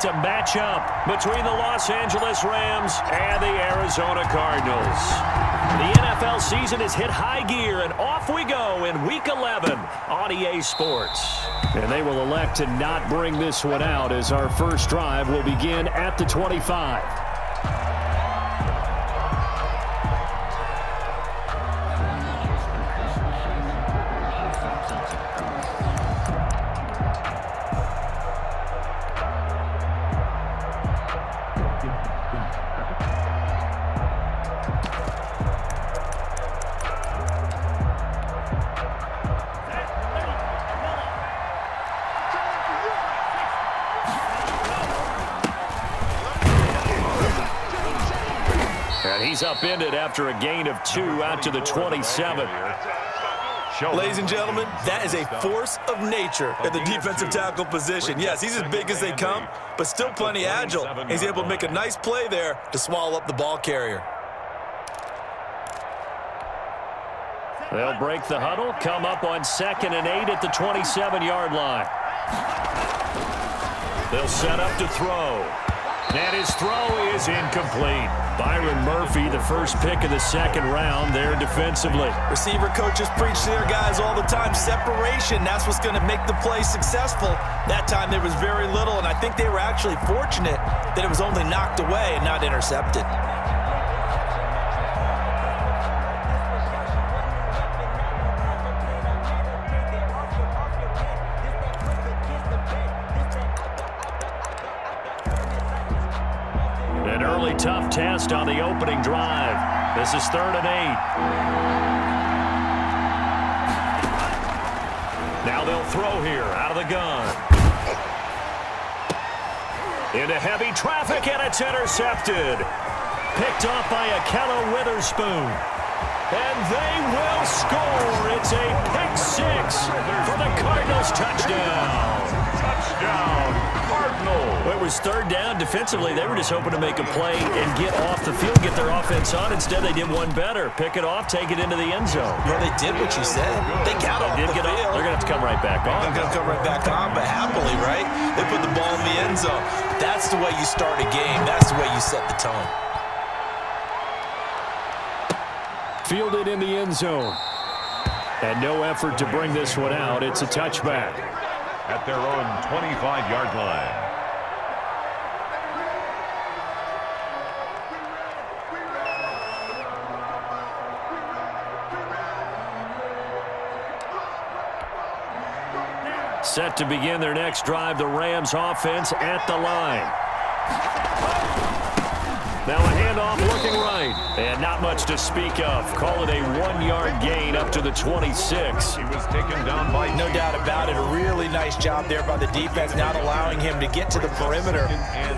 It's a matchup between the Los Angeles Rams and the Arizona Cardinals. The NFL season has hit high gear, and off we go in Week 11 on EA Sports. And they will elect to not bring this one out as our first drive will begin at the 25. And he's upended after a gain of 2 out to the 27. Ladies and gentlemen, that is a force of nature at the defensive tackle position. Yes, he's as big as they come, but still plenty agile. He's able to make a nice play there to swallow up the ball carrier. They'll break the huddle, come up on 2nd and 8 at the 27-yard line. They'll set up to throw. And his throw is incomplete. Byron Murphy, the first pick of the 2nd round there defensively. Receiver coaches preach to their guys all the time. Separation, that's what's going to make the play successful. That time there was very little, and I think they were actually fortunate that it was only knocked away and not intercepted. Tough test on the opening drive. This is 3rd and 8. Now they'll throw here out of the gun. Into heavy traffic, and it's intercepted. Picked off by Akello Witherspoon. And they will score. It's a pick 6 for the Cardinals. Touchdown. Touchdown, Cardinals. Well, it was 3rd down. Defensively, they were just hoping to make a play and get off the field, get their offense on. Instead, they did one better. Pick it off, take it into the end zone. Well, they did what you said. They got off the field. They're going to have to come right back on. They're going to come right back on, but happily, right? They put the ball in the end zone. That's the way you start a game. That's the way you set the tone. Fielded in the end zone. And no effort to bring this one out. It's a touchback. At their own 25-yard line. Set to begin their next drive, the Rams offense at the line. Now a handoff looking right. And not much to speak of. Call it a 1-yard gain up to the 26. He was taken down by... No doubt about it. A really nice job there by the defense, not allowing him to get to the perimeter.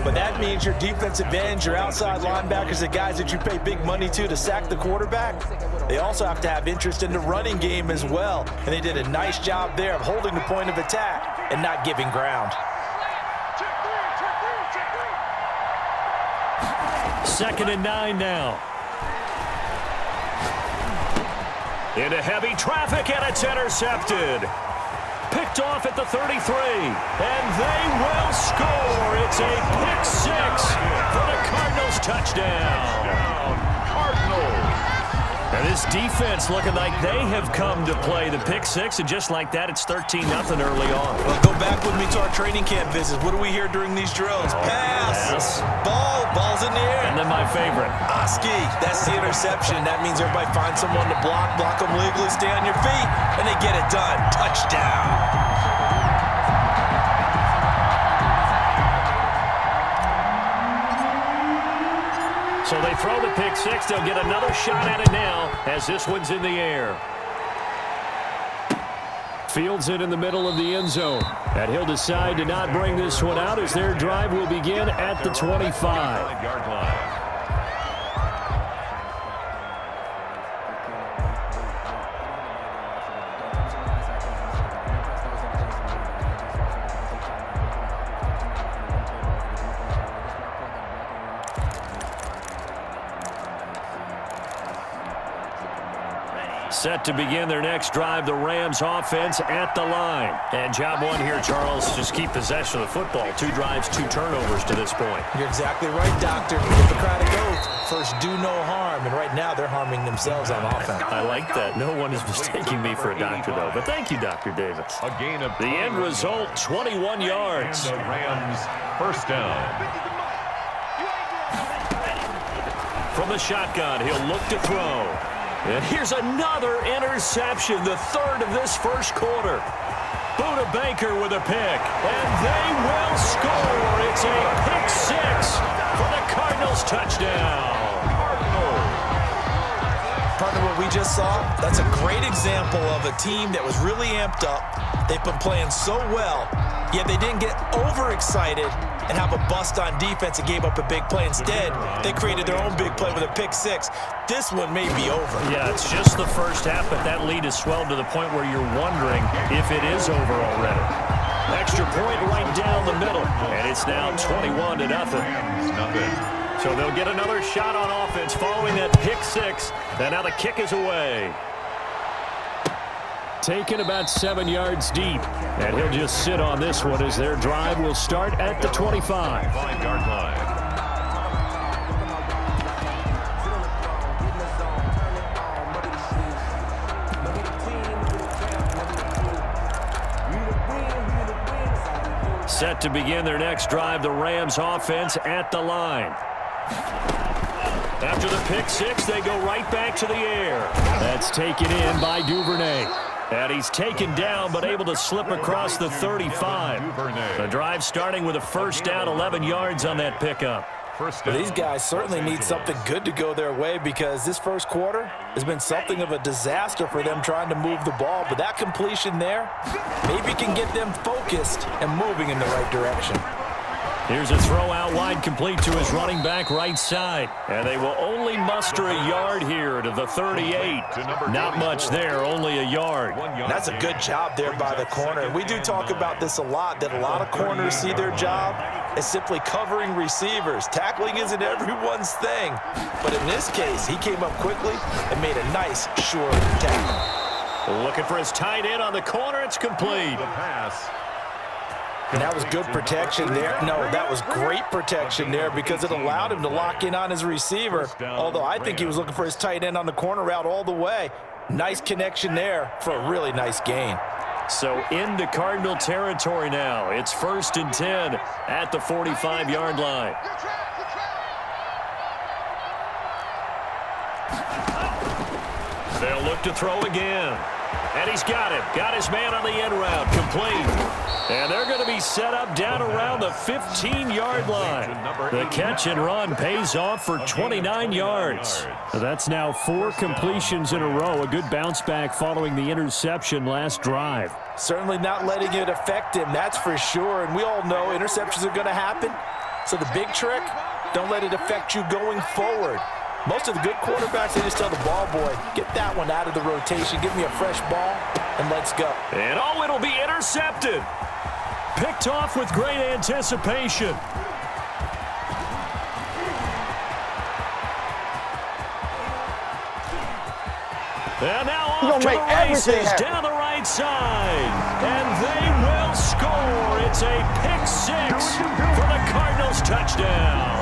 But that means your defensive ends, your outside linebackers, the guys that you pay big money to sack the quarterback, they also have to have interest in the running game as well. And they did a nice job there of holding the point of attack and not giving ground. 2nd and 9 now. Into heavy traffic, and it's intercepted. Picked off at the 33. And they will score. It's a pick 6 for the Cardinals. Touchdown. Cardinals. And this defense looking like they have come to play the pick 6, and just like that, it's 13-0 early on. Well, go back with me to our training camp visits. What do we hear during these drills? Pass. Ball's in the air. And then my favorite. Oski, that's the interception. That means everybody finds someone to block them legally, stay on your feet, and they get it done. Touchdown. So they throw the pick 6. They'll get another shot at it now as this one's in the air. Fields it in the middle of the end zone. And he'll decide to not bring this one out as their drive will begin at the 25-yard line. Set to begin their next drive, the Rams offense at the line. And job one here, Charles, just keep possession of the football. 2 drives, 2 turnovers to this point. You're exactly right, Doctor. Hippocratic oath. First, do no harm. And right now, they're harming themselves on offense. I like that. No one is mistaking me for a doctor, though. But thank you, Dr. Davis. A gain of the end result, 21 yards. And the Rams first down. From the shotgun, he'll look to throw. And here's another interception, the 3rd of this first quarter. Buda Baker with a pick, and they will score. It's a pick 6 for the Cardinals touchdown. Partner, what we just saw, that's a great example of a team that was really amped up. They've been playing so well, yet they didn't get overexcited and have a bust on defense and gave up a big play. Instead, they created their own big play with a pick 6. This one may be over. Yeah, it's just the first half, but that lead has swelled to the point where you're wondering if it is over already. Extra point right down the middle, and it's now 21-0. So they'll get another shot on offense following that pick 6, and now the kick is away. Taken about 7 yards deep, and he'll just sit on this one as their drive will start at the 25-yard line. Set to begin their next drive, the Rams offense at the line. After the pick 6, they go right back to the air. That's taken in by Duvernay. And he's taken down, but able to slip across the 35. The drive starting with a first down, 11 yards on that pickup. But these guys certainly need something good to go their way because this first quarter has been something of a disaster for them trying to move the ball. But that completion there maybe can get them focused and moving in the right direction. Here's a throw out wide complete to his running back right side. And they will only muster a yard here to the 38. Not much there, only a yard. That's a good job there by the corner. We do talk about this a lot, that a lot of corners see their job as simply covering receivers. Tackling isn't everyone's thing. But in this case, he came up quickly and made a nice, sure tackle. Looking for his tight end on the corner. It's complete. The pass. And that was good protection there. No, that was great protection there because it allowed him to lock in on his receiver. Although I think he was looking for his tight end on the corner route all the way. Nice connection there for a really nice gain. So into Cardinal territory now. It's 1st and 10 at the 45-yard line. They'll look to throw again. And he's got him. Got his man on the end route. Complete. And they're going to be set up down around the 15-yard line. The catch and run pays off for 29 yards. That's now 4 completions in a row. A good bounce back following the interception last drive. Certainly not letting it affect him, that's for sure. And we all know interceptions are going to happen. So the big trick, don't let it affect you going forward. Most of the good quarterbacks, they just tell the ball boy, get that one out of the rotation, give me a fresh ball, and let's go. And oh, it'll be intercepted. Picked off with great anticipation. And now off to the races down the right side. And they will score. It's a pick 6 for the Cardinals touchdown.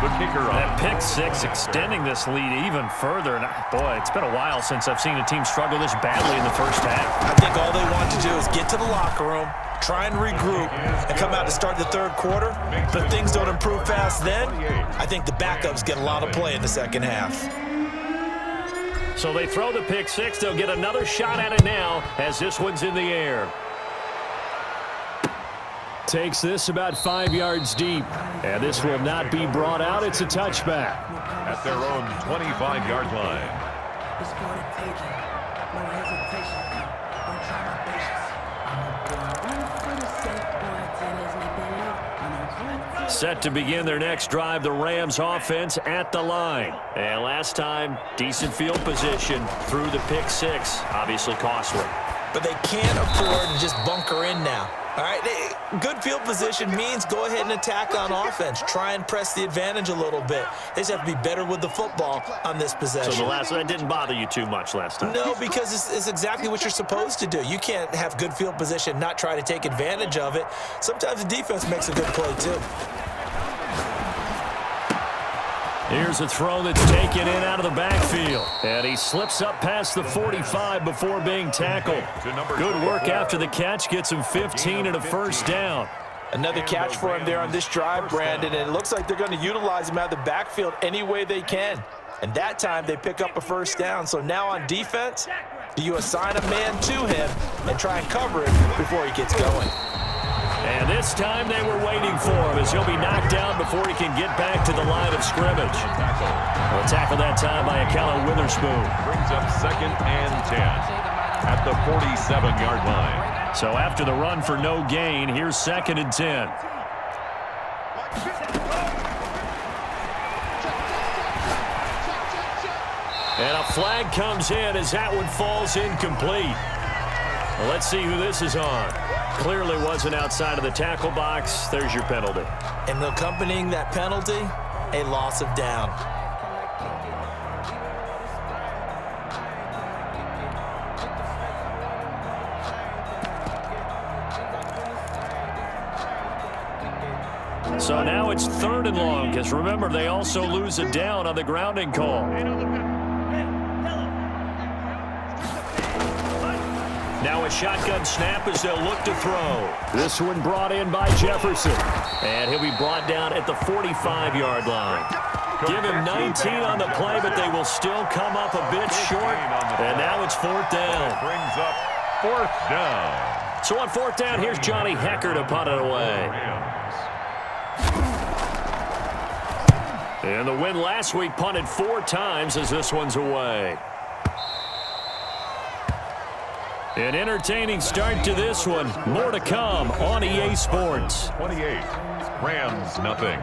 The kicker on. That pick 6 extending this lead even further. And boy, it's been a while since I've seen a team struggle this badly in the first half. I think all they want to do is get to the locker room, try and regroup, and come out to start the third quarter. But if things don't improve fast then, I think the backups get a lot of play in the second half. So they throw the pick 6. They'll get another shot at it now as this one's in the air. Takes this about 5 yards deep. And this will not be brought out. It's a touchback. At their own 25-yard line. It's going to take it. No hesitation. Don't try my patience. Set to begin their next drive, the Rams offense at the line. And last time, decent field position through the pick 6. Obviously costly. But they can't afford to just bunker in now. All right, good field position means go ahead and attack on offense. Try and press the advantage a little bit. They just have to be better with the football on this possession. So the last one didn't bother you too much last time? No, because it's exactly what you're supposed to do. You can't have good field position, not try to take advantage of it. Sometimes the defense makes a good play, too. Here's a throw that's taken in out of the backfield. And he slips up past the 45 before being tackled. Good work after the catch. Gets him 15 and a first down. Another catch for him there on this drive, Brandon. And it looks like they're going to utilize him out of the backfield any way they can. And that time they pick up a first down. So now on defense, do you assign a man to him and try and cover it before he gets going? And this time they were waiting for him as he'll be knocked down before he can get back to the line of scrimmage. A tackle that time by Akello Witherspoon. Brings up 2nd and 10 at the 47-yard line. So after the run for no gain, here's 2nd and 10. And a flag comes in as that one falls incomplete. Well, let's see who this is on. Clearly wasn't outside of the tackle box. There's your penalty. And accompanying that penalty, a loss of down. So now it's 3rd and long, because remember, they also lose a down on the grounding call. Now a shotgun snap as they'll look to throw. This one brought in by Jefferson. And he'll be brought down at the 45-yard line. Give him 19 on the play, but they will still come up a bit short. And now it's 4th down. Brings up 4th down. So on 4th down, here's Johnny Hecker to punt it away. And the win last week punted 4 times as this one's away. An entertaining start to this one. More to come on EA Sports. 28. Rams, nothing.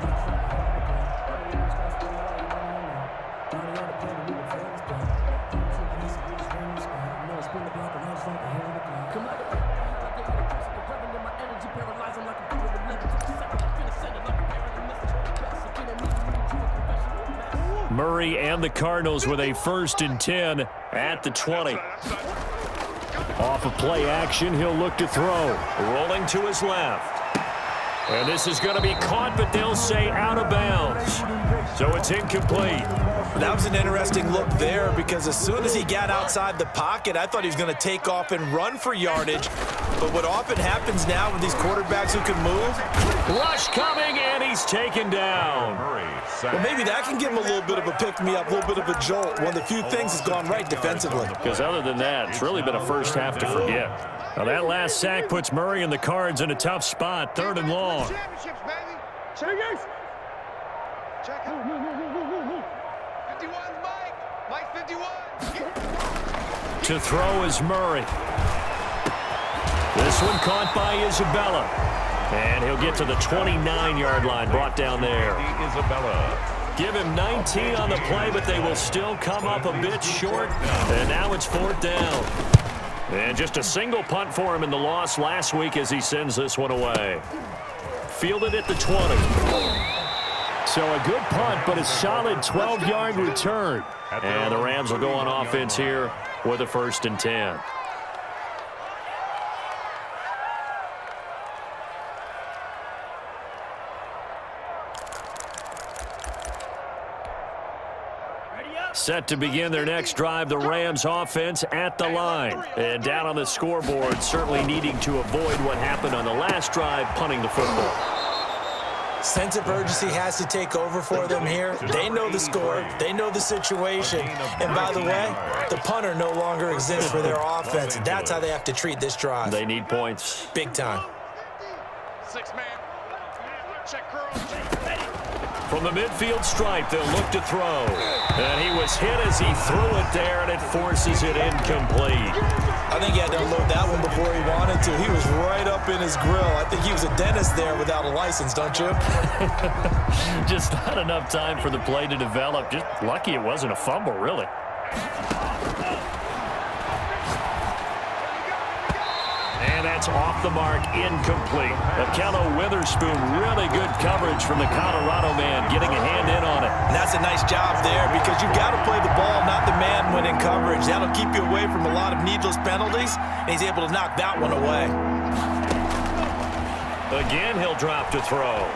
Murray and the Cardinals with a 1st and 10 at the 20. Off of play action, he'll look to throw. Rolling to his left. And this is going to be caught, but they'll say out of bounds. So it's incomplete. That was an interesting look there because as soon as he got outside the pocket, I thought he was going to take off and run for yardage. But what often happens now with these quarterbacks who can move. Rush coming, and he's taken down. Well, maybe that can give him a little bit of a pick-me-up, a little bit of a jolt. One of the few things that's gone right defensively. Because other than that, it's really been a first half to forget. Now that last sack puts Murray and the Cards in a tough spot, 3rd and long. Championships, baby. Check. Check out. 51's Mike. Mike 51. To throw is Murray. This one caught by Isabella. And he'll get to the 29-yard line, brought down there. Isabella. Give him 19 on the play, but they will still come up a bit short. And now it's 4th down. And just a single punt for him in the loss last week as he sends this one away. Fielded at the 20. So a good punt, but a solid 12-yard return. And the Rams will go on offense here with a 1st and 10. Set to begin their next drive, the Rams offense at the line. And down on the scoreboard, certainly needing to avoid what happened on the last drive, punting the football. Sense of urgency has to take over for them here. They know the score. They know the situation. And by the way, the punter no longer exists for their offense. That's how they have to treat this drive. They need points. Big time. 6-man. Check curl. From the midfield stripe, they'll look to throw. And he was hit as he threw it there, and it forces it incomplete. I think he had to unload that one before he wanted to. He was right up in his grill. I think he was a dentist there without a license, don't you? Just not enough time for the play to develop. Just lucky it wasn't a fumble, really. And that's pass off the mark, incomplete. Akello Witherspoon, really good coverage from the Colorado man, getting a hand in on it. And that's a nice job there because you've got to play the ball, not the man when in coverage. That'll keep you away from a lot of needless penalties, and he's able to knock that one away. Again, he'll drop to throw.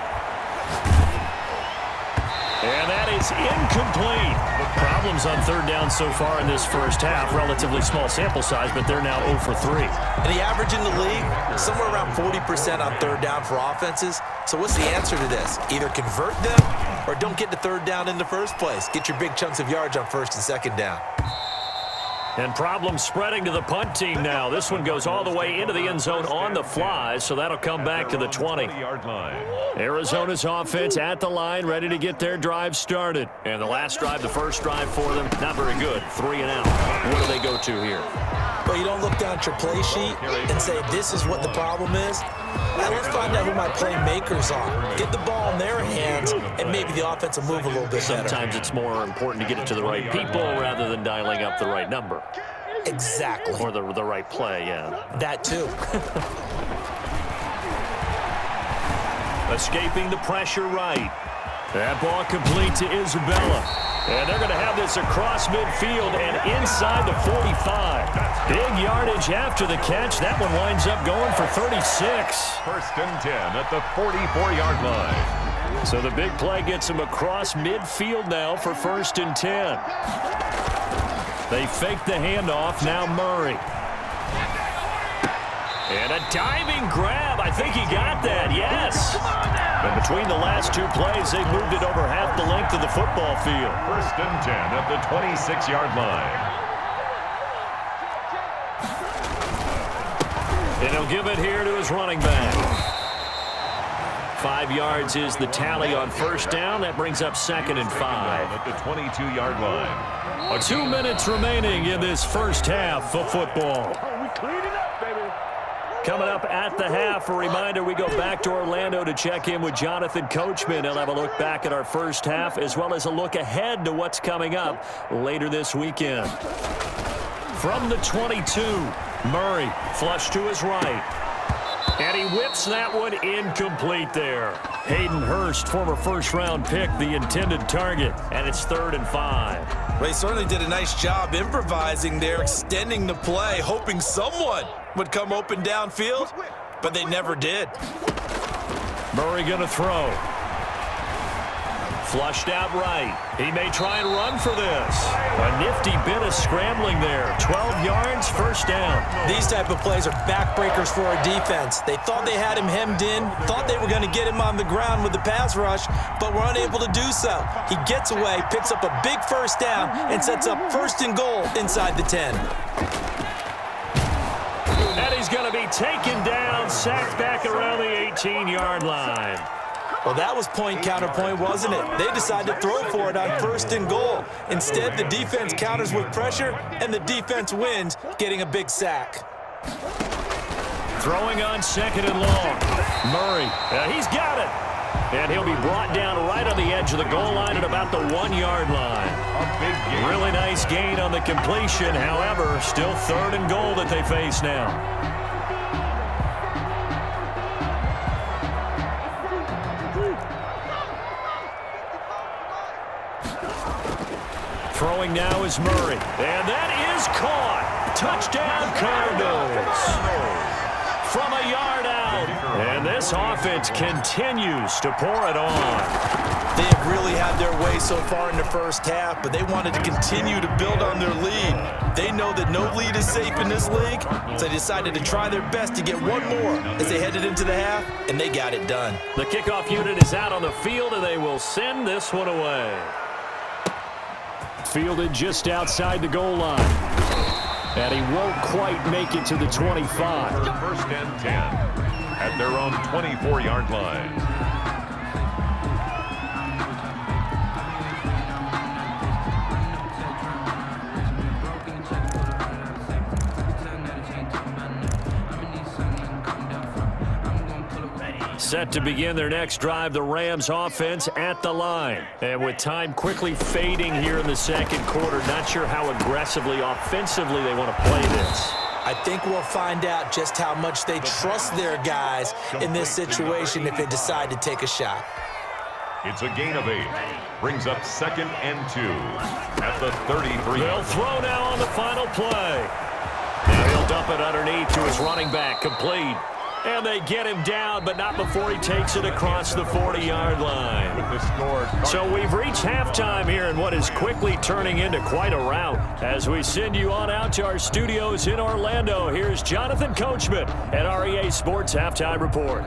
And that is incomplete. Problems on third down so far in this first half. Relatively small sample size, but they're now 0 for 3. And the average in the league, somewhere around 40% on third down for offenses. So what's the answer to this? Either convert them or don't get to third down in the first place. Get your big chunks of yards on first and second down. And problems spreading to the punt team now. This one goes all the way into the end zone on the fly, so that'll come back to the 20-yard line. Arizona's offense at the line, ready to get their drive started. And the last drive, the first drive for them, not very good. 3 and out. What do they go to here? Well, you don't look down at your play sheet and say, this is what the problem is. Now, let's find out who my playmakers are. Get the ball in their hands, and maybe the offense will move a little bit better. Sometimes it's more important to get it to the right people rather than dialing up the right number. Exactly. Or the right play, yeah. That too. Escaping the pressure right. That ball complete to Isabella. And they're going to have this across midfield and inside the 45. Big yardage after the catch. That one winds up going for 36. First and 10 at the 44-yard line. So the big play gets him across midfield now for first and 10. They fake the handoff. Now Murray. And a diving grab. I think he got that, yes. And between the last two plays, they moved it over half the length of the football field. First and 10 at the 26-yard line. And he'll give it here to his running back. 5 yards is the tally on first down. That brings up second and 5. At the 22-yard line. 2 minutes remaining in this first half of football. Coming up at the half, a reminder, we go back to Orlando to check in with Jonathan Coachman. He'll have a look back at our first half as well as a look ahead to what's coming up later this weekend. From the 22, Murray flush to his right. And he whips that one incomplete there. Hayden Hurst, former first-round pick, the intended target. And it's 3rd and 5. Well, he certainly did a nice job improvising there, extending the play, hoping someone would come open downfield, but they never did. Murray going to throw. Flushed out right. He may try and run for this. A nifty bit of scrambling there. 12 yards, first down. These type of plays are backbreakers for our defense. They thought they had him hemmed in, thought they were going to get him on the ground with the pass rush, but were unable to do so. He gets away, picks up a big first down, and sets up first and goal inside the 10. And he's going to be taken down, sacked back around the 18-yard line. Well, that was point counterpoint, wasn't it? They decided to throw for it on first and goal. Instead, the defense counters with pressure, and the defense wins, getting a big sack. Throwing on second and long. Murray, he's got it. And he'll be brought down right on the edge of the goal line at about the 1-yard line. A big gain. Really nice gain on the completion. However, still 3rd and goal that they face now. Throwing now is Murray. And that is caught. Touchdown Cardinals. From a yard out. And this offense continues to pour it on. They have really had their way so far in the first half, but they wanted to continue to build on their lead. They know that no lead is safe in this league, so they decided to try their best to get one more as they headed into the half, and they got it done. The kickoff unit is out on the field, and they will send this one away. Fielded just outside the goal line. And he won't quite make it to the 25. First and 10 at their own 24-yard line. Set to begin their next drive, the Rams offense at the line. And with time quickly fading here in the second quarter, not sure how aggressively, offensively they want to play this. I think we'll find out just how much they trust their guys in this situation if they decide to take a shot. It's a gain of 8. Brings up 2nd and 2 at the 33. They'll throw now on the final play. Now he'll dump it underneath to his running back, complete. And they get him down, but not before he takes it across the 40-yard line. With the score. So we've reached halftime here in what is quickly turning into quite a rout. As we send you on out to our studios in Orlando, here's Jonathan Coachman at REA Sports Halftime Report.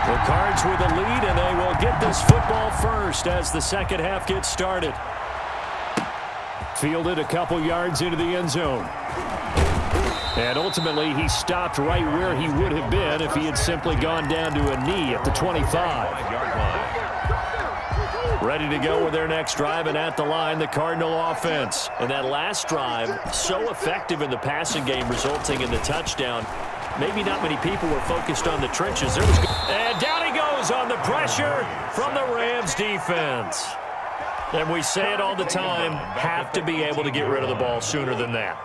The Cards with a lead, and they will get this football first as the second half gets started. Fielded a couple yards into the end zone. And ultimately, he stopped right where he would have been if he had simply gone down to a knee at the 25. Ready to go with their next drive, and at the line, the Cardinal offense. And that last drive, so effective in the passing game, resulting in the touchdown. Maybe not many people were focused on the trenches. And down he goes on the pressure from the Rams defense. And we say it all the time, have to be able to get rid of the ball sooner than that.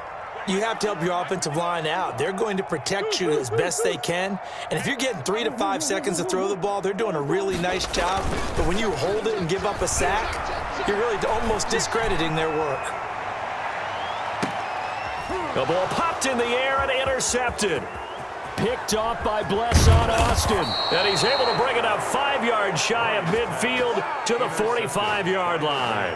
You have to help your offensive line out. They're going to protect you as best they can. And if you're getting 3 to 5 seconds to throw the ball, they're doing a really nice job. But when you hold it and give up a sack, you're really almost discrediting their work. The ball popped in the air and intercepted. Picked off by Blesson Austin. And he's able to bring it up 5 yards shy of midfield to the 45-yard line.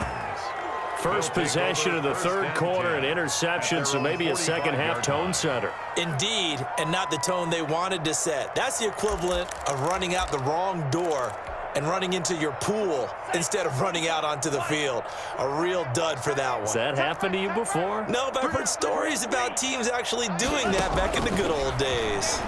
First possession of the third quarter, an interception, so maybe a second-half tone setter. Indeed, and not the tone they wanted to set. That's the equivalent of running out the wrong door and running into your pool instead of running out onto the field. A real dud for that one. Has that happened to you before? No, but I've heard stories about teams actually doing that back in the good old days.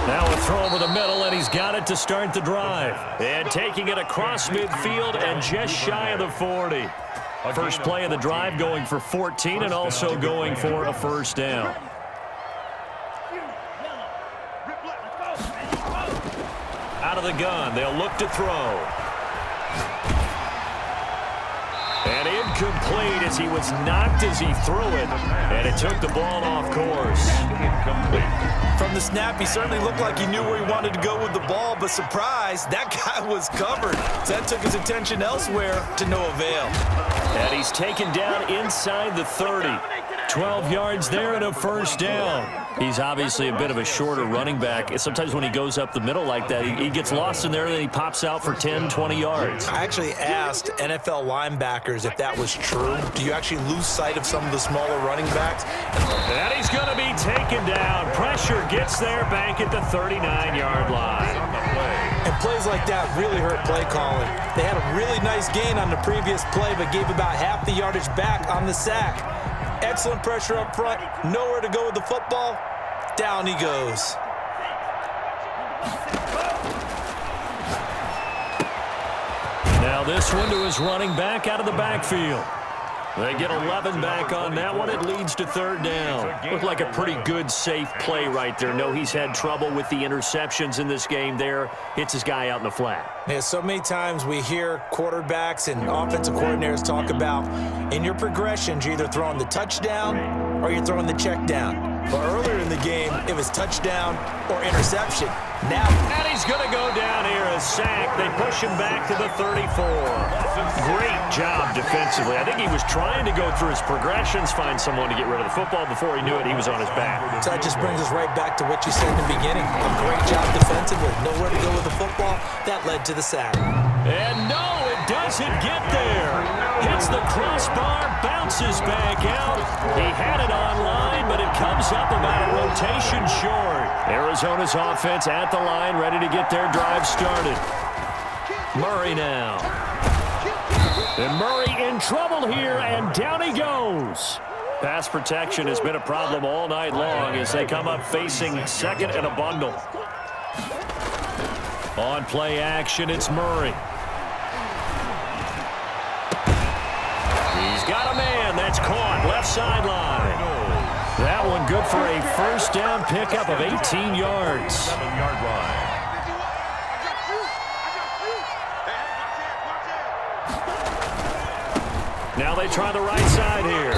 Now a throw over the middle, and he's got it to start the drive. And taking it across midfield and just shy of the 40. First play of the drive going for 14 and also going for a first down. Out of the gun, they'll look to throw. And incomplete as he was knocked as he threw it. And it took the ball off course. Incomplete. From the snap, he certainly looked like he knew where he wanted to go with the ball, but surprise, that guy was covered. So that took his attention elsewhere to no avail. And he's taken down inside the 30. 12 yards there and a first down. He's obviously a bit of a shorter running back. Sometimes when he goes up the middle like that, he gets lost in there and then he pops out for 10, 20 yards. I actually asked NFL linebackers if that was true. Do you actually lose sight of some of the smaller running backs? And he's going to be taken down. Pressure gets there back at the 39-yard line. And plays like that really hurt play calling. They had a really nice gain on the previous play, but gave about half the yardage back on the sack. Excellent pressure up front. Nowhere to go with the football. Down he goes. Now this one to his running back out of the backfield. They get 11 back on that one. It leads to third down. Looked like a pretty good, safe play right there. No, he's had trouble with the interceptions in this game there. Hits his guy out in the flat. Yeah, so many times we hear quarterbacks and offensive coordinators talk about in your progressions, you're either throwing the touchdown or you're throwing the check down. But earlier in the game, it was touchdown or interception. Now, and he's going to go down here, a sack. They push him back to the 34. Great job defensively. I think he was trying to go through his progressions, find someone to get rid of the football. Before he knew it, he was on his back. So that just brings us right back to what you said in the beginning. A great job defensively. Nowhere to go with the football. That led to the sack. And no, it doesn't get there. Hits the crossbar, bounces back out. He had it online, but it comes up about a rotation short. Arizona's offense at the line, ready to get their drive started. Murray now. And Murray in trouble here, and down he goes. Pass protection has been a problem all night long as they come up facing second and a bundle. On play action, it's Murray. He's got a man. That's caught. Left sideline. That one good for a first down pickup of 18 yards. 7-yard line. Now they try the right side here.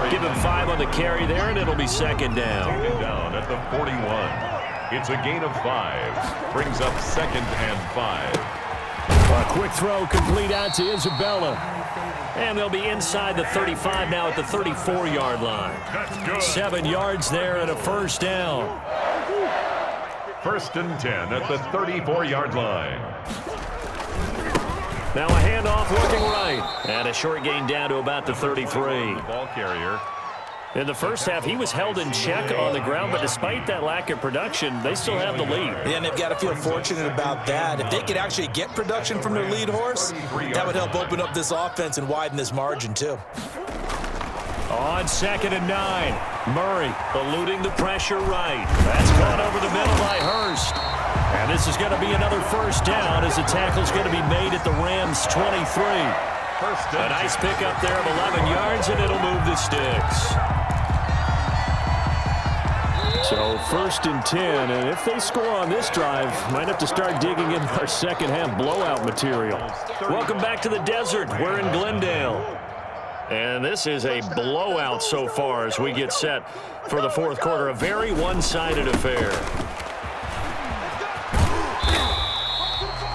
Give him 5 on the carry there, and it'll be second down. Taken down at the 41. It's a gain of 5. Brings up 2nd and 5. A quick throw complete out to Isabella. And they'll be inside the 35 now at the 34-yard line. 7 yards there and a first down. 1st and 10 at the 34-yard line. Now a handoff looking right. And a short gain down to about the 33. Ball carrier. In the first half, he was held in check on the ground, but despite that lack of production, they still have the lead. Yeah, and they've got to feel fortunate about that. If they could actually get production from their lead horse, that would help open up this offense and widen this margin, too. On 2nd and 9, Murray eluding the pressure right. That's caught over the middle by Hurst. And this is going to be another first down as the tackle's going to be made at the Rams' 23. A nice pickup there of 11 yards, and it'll move the sticks. So 1st and 10, and if they score on this drive, might have to start digging in our second half blowout material. Welcome back to the desert. We're in Glendale. And this is a blowout so far as we get set for the 4th quarter. A very one-sided affair.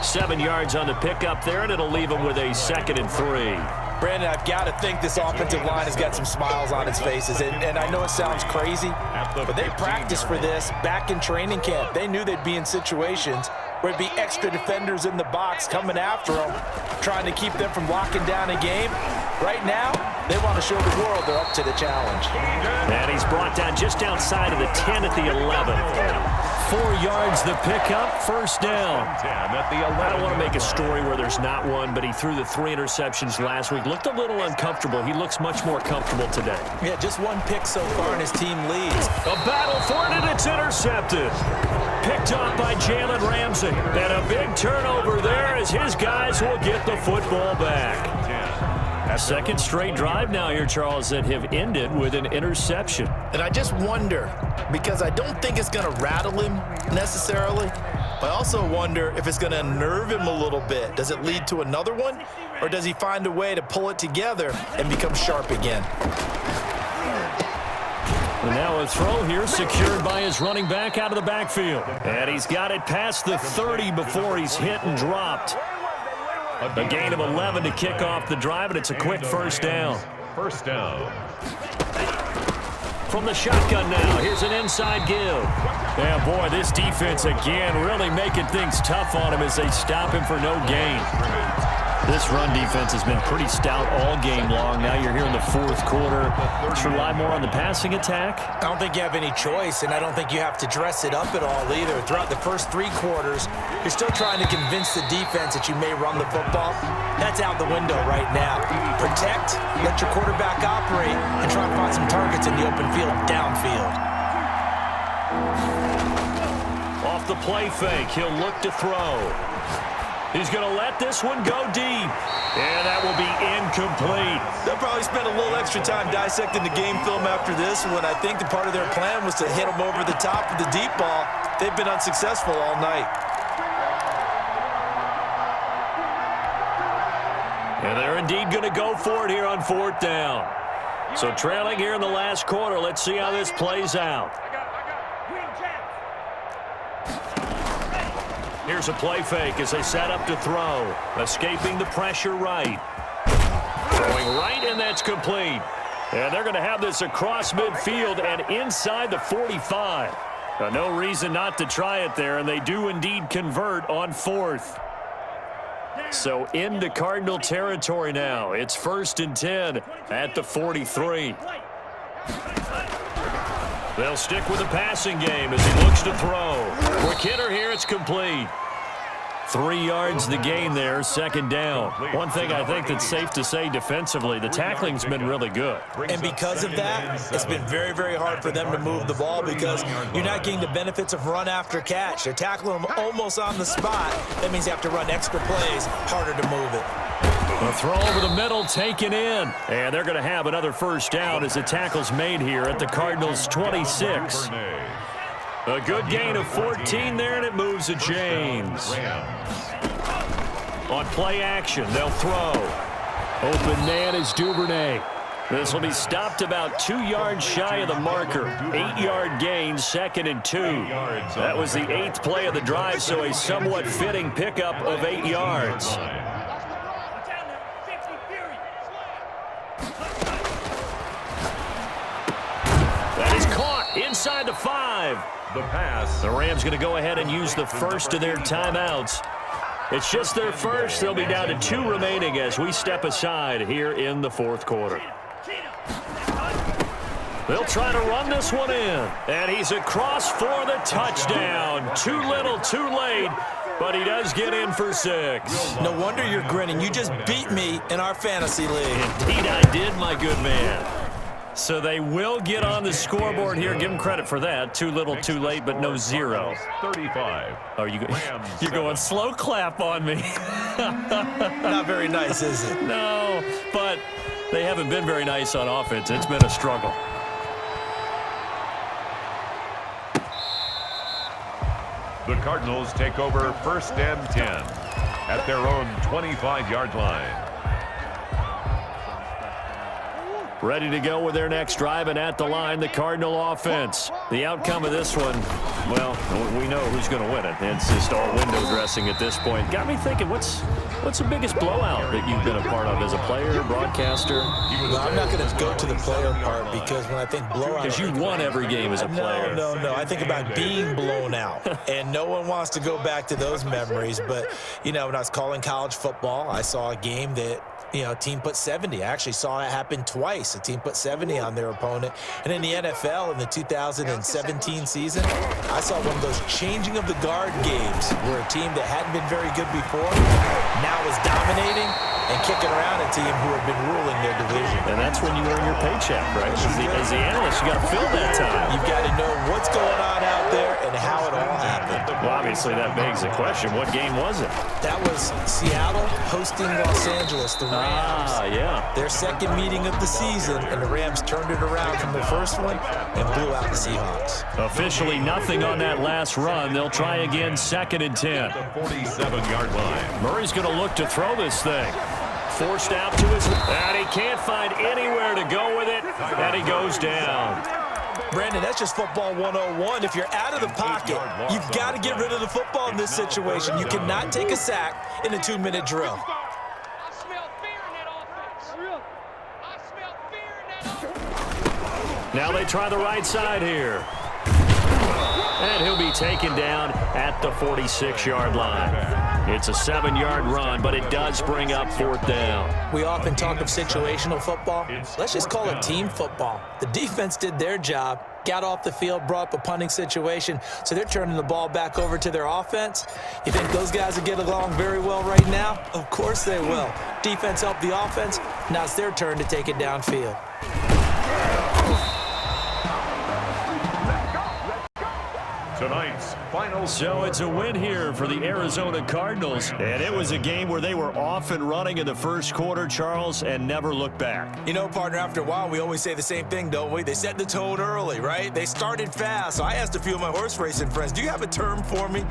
7 yards on the pickup there, and it'll leave them with a 2nd and 3. Brandon, I've got to think this offensive line has got some smiles on its faces. And I know it sounds crazy, but they practiced for this back in training camp. They knew they'd be in situations where it'd be extra defenders in the box coming after them, trying to keep them from locking down a game. Right now, they want to show the world they're up to the challenge. And he's brought down just outside of the 10 at the 11. 4 yards the pickup, first down. I don't want to make a story where there's not one, but he threw the 3 interceptions last week. Looked a little uncomfortable. He looks much more comfortable today. Yeah, just 1 pick so far, and his team leads. A battle for it, and it's intercepted. Picked up by Jalen Ramsey. And a big turnover there as his guys will get the football back. A 2nd straight drive now here, Charles, that have ended with an interception. And I just wonder, because I don't think it's going to rattle him necessarily, but I also wonder if it's going to unnerve him a little bit. Does it lead to another one, or does he find a way to pull it together and become sharp again? And now a throw here secured by his running back out of the backfield. And he's got it past the 30 before he's hit and dropped. A gain of 11 to kick off the drive, and it's a quick first down. First down. From the shotgun now, here's an inside give. Yeah, boy, this defense again really making things tough on him as they stop him for no gain. This run defense has been pretty stout all game long. Now you're here in the 4th quarter. Let's rely more on the passing attack. I don't think you have any choice, and I don't think you have to dress it up at all either. Throughout the first 3 quarters, you're still trying to convince the defense that you may run the football. That's out the window right now. Protect, let your quarterback operate, and try to find some targets in the open field downfield. Off the play fake, he'll look to throw. He's going to let this one go deep. And that will be incomplete. They'll probably spend a little extra time dissecting the game film after this one. I think the part of their plan was to hit them over the top of the deep ball. They've been unsuccessful all night. And they're indeed going to go for it here on 4th down. So trailing here in the last quarter, let's see how this plays out. Here's a play fake as they set up to throw. Escaping the pressure right. Throwing right, and that's complete. And they're going to have this across midfield and inside the 45. No reason not to try it there, and they do indeed convert on 4th. So into Cardinal territory now. It's 1st and 10 at the 43. They'll stick with the passing game as he looks to throw. Quick hitter here, it's complete. 3 yards the gain there, 2nd down. One thing I think that's safe to say defensively, the tackling's been really good. And because of that, it's been very, very hard for them to move the ball because you're not getting the benefits of run after catch. They're tackling them almost on the spot. That means you have to run extra plays, harder to move it. A throw over the middle, taken in. And they're going to have another first down as the tackle's made here at the Cardinals' 26. A good gain of 14 there, and it moves to James. On play action, they'll throw. Open man is Duvernay. This will be stopped about 2 yards shy of the marker. 8-yard gain, 2nd and 2. That was the 8th play of the drive, so a somewhat fitting pickup of 8 yards. That is caught inside the 5. The pass. The Rams going to go ahead and use the first of their timeouts. It's just their first. They'll be down to 2 remaining as we step aside here in the 4th quarter. They'll try to run this one in. And he's across for the touchdown. Too little, too late. But he does get in for 6. No wonder you're grinning. You just beat me in our fantasy league. Indeed I did, my good man. So they will get on the scoreboard here. Give them credit for that. Too little, too late, but no 0. 35. Oh, you're going slow clap on me. Not very nice, is it? No, but they haven't been very nice on offense. It's been a struggle. The Cardinals take over 1st and 10 at their own 25-yard line. Ready to go with their next drive, and at the line, the Cardinal offense. The outcome of this one, well, we know who's going to win it. It's just all window dressing at this point. Got me thinking, what's the biggest blowout that you've been a part of as a player, broadcaster? Well, I'm not going to go to the player part because when I think blowout... Because you won every game as a player. No. I think about being blown out. And no one wants to go back to those memories. But, when I was calling college football, I saw a game that, a team put 70. I actually saw it happen twice. A team put 70 on their opponent. And in the NFL, in the 2017 season, I saw one of those changing of the guard games where a team that hadn't been very good before now is dominating and kicking around a team who had been ruling their division. And that's when you earn your paycheck, right? As the analyst, you got to fill that time. You've got to know what's going on out there and how it all happened. Well, obviously, that begs the question, what game was it? That was Seattle hosting Los Angeles, the Rams. Yeah. Their second meeting of the season, and the Rams turned it around from the first one and blew out the Seahawks. Officially nothing on that last run. They'll try again, 2nd and 10. The 47-yard line. Murray's going to look to throw this thing. Forced out to his... And he can't find anywhere to go with it, and he goes down. Brandon, that's just football 101. If you're out of the pocket, you've got to get rid of the football in this situation. You cannot take a sack in a 2-minute drill. I smell fear in that offense. I smell fear in that offense. Now they try the right side here. And he'll be taken down at the 46-yard line. It's a 7-yard run, but it does bring up 4th down. We often talk of situational football. Let's just call it team football. The defense did their job, got off the field, brought up a punting situation, so they're turning the ball back over to their offense. You think those guys will get along very well right now? Of course they will. Defense helped the offense. Now it's their turn to take it downfield. Tonight's final. So it's a win here for the Arizona Cardinals. And it was a game where they were off and running in the first quarter, Charles, and never looked back. Partner, after a while, we always say the same thing, don't we? They set the tone early, right? They started fast. So I asked a few of my horse racing friends, do you have a term for me?